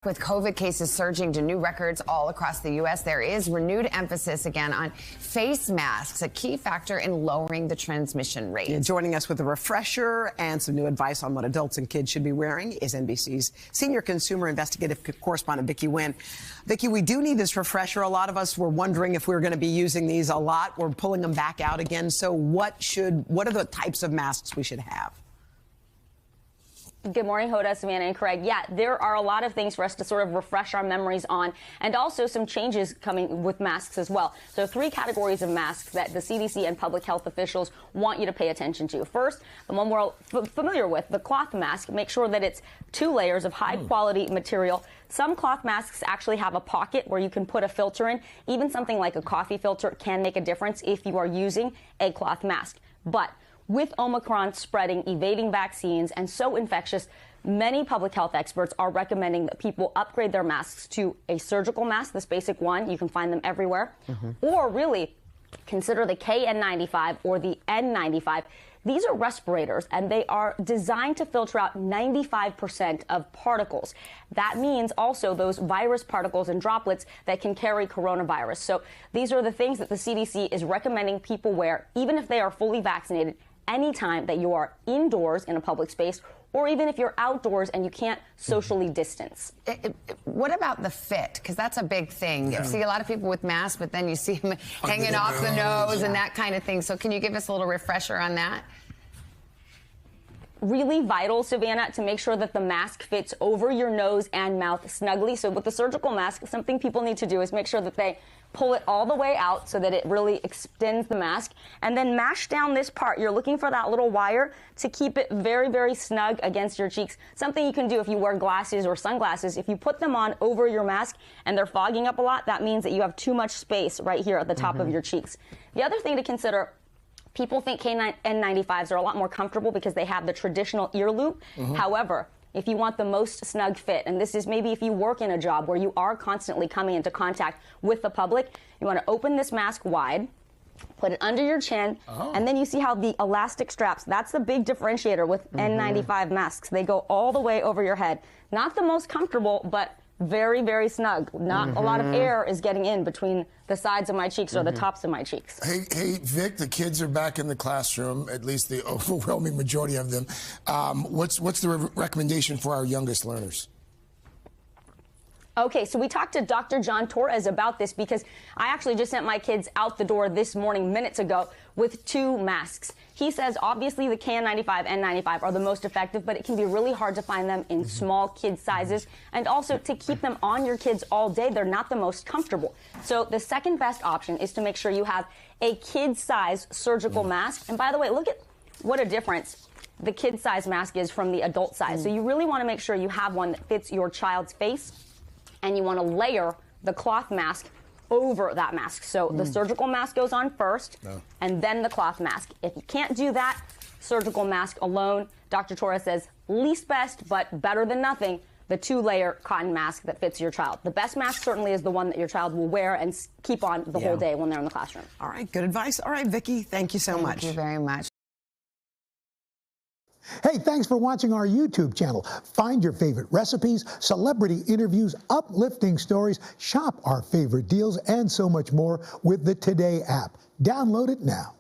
With COVID cases surging to new records all across the U.S., there is renewed emphasis again on face masks, a key factor in lowering the transmission rate. Joining us with a refresher and some new advice on what adults and kids should be wearing is NBC's senior consumer investigative correspondent, Vicky Nguyen. Vicky, we do need this refresher. A lot of us were wondering if we were going to be using these a lot. We're pulling them back out again. So what are the types of masks we should have? Good morning, Hoda, Savannah, and Craig. Yeah, there are a lot of things for us to sort of refresh our memories on, and also some changes coming with masks as well. So 3 categories of masks that the CDC and public health officials want you to pay attention to. First, the one we're familiar with, the cloth mask. Make sure that it's 2 layers of high-quality material. Some cloth masks actually have a pocket where you can put a filter in. Even something like a coffee filter can make a difference if you are using a cloth mask. But with Omicron spreading, evading vaccines, and so infectious, many public health experts are recommending that people upgrade their masks to a surgical mask, this basic one. You can find them everywhere. Or really consider the KN95 or the N95. These are respirators, and they are designed to filter out 95% of particles. That means also those virus particles and droplets that can carry coronavirus. So these are the things that the CDC is recommending people wear, even if they are fully vaccinated, anytime that you are indoors in a public space, or even if you're outdoors and you can't socially distance. What about the fit? Because that's a big thing. You see a lot of people with masks, but then you see them hanging off the nose and that kind of thing. So can you give us a little refresher on that? Really vital, Savannah, to make sure that the mask fits over your nose and mouth snugly. So with the surgical mask, something people need to do is make sure that they pull it all the way out so that it really extends the mask, and then mash down this part. You're looking for that little wire to keep it very, very snug against your cheeks. Something you can do if you wear glasses or sunglasses. If you put them on over your mask and they're fogging up a lot, that means that you have too much space right here at the top of your cheeks. The other thing to consider, people think N95s are a lot more comfortable because they have the traditional ear loop. However, if you want the most snug fit, and this is maybe if you work in a job where you are constantly coming into contact with the public, you want to open this mask wide, put it under your chin, and then you see how the elastic straps, that's the big differentiator with N95 masks. They go all the way over your head. Not the most comfortable, but very, very snug. Not a lot of air is getting in between the sides of my cheeks or the tops of my cheeks. Hey, Vic, the kids are back in the classroom, at least the overwhelming majority of them. What's the recommendation for our youngest learners? Okay, so we talked to Dr. John Torres about this because I actually just sent my kids out the door this morning, minutes ago, with 2 masks. He says obviously the KN95 and N95 are the most effective, but it can be really hard to find them in small kid sizes, and also to keep them on your kids all day, they're not the most comfortable. So the second best option is to make sure you have a kid-size surgical mask. And by the way, look at what a difference the kid-size mask is from the adult size. So you really want to make sure you have one that fits your child's face, and you want to layer the cloth mask over that mask. So the surgical mask goes on first, and then the cloth mask. If you can't do that, surgical mask alone, Dr. Torres says least best, but better than nothing, the 2-layer cotton mask that fits your child. The best mask certainly is the one that your child will wear and keep on the whole day when they're in the classroom. All right, good advice. All right, Vicky, thank you so much. Thank you very much. Hey, thanks for watching our YouTube channel. Find your favorite recipes, celebrity interviews, uplifting stories, shop our favorite deals, and so much more with the Today app. Download it now.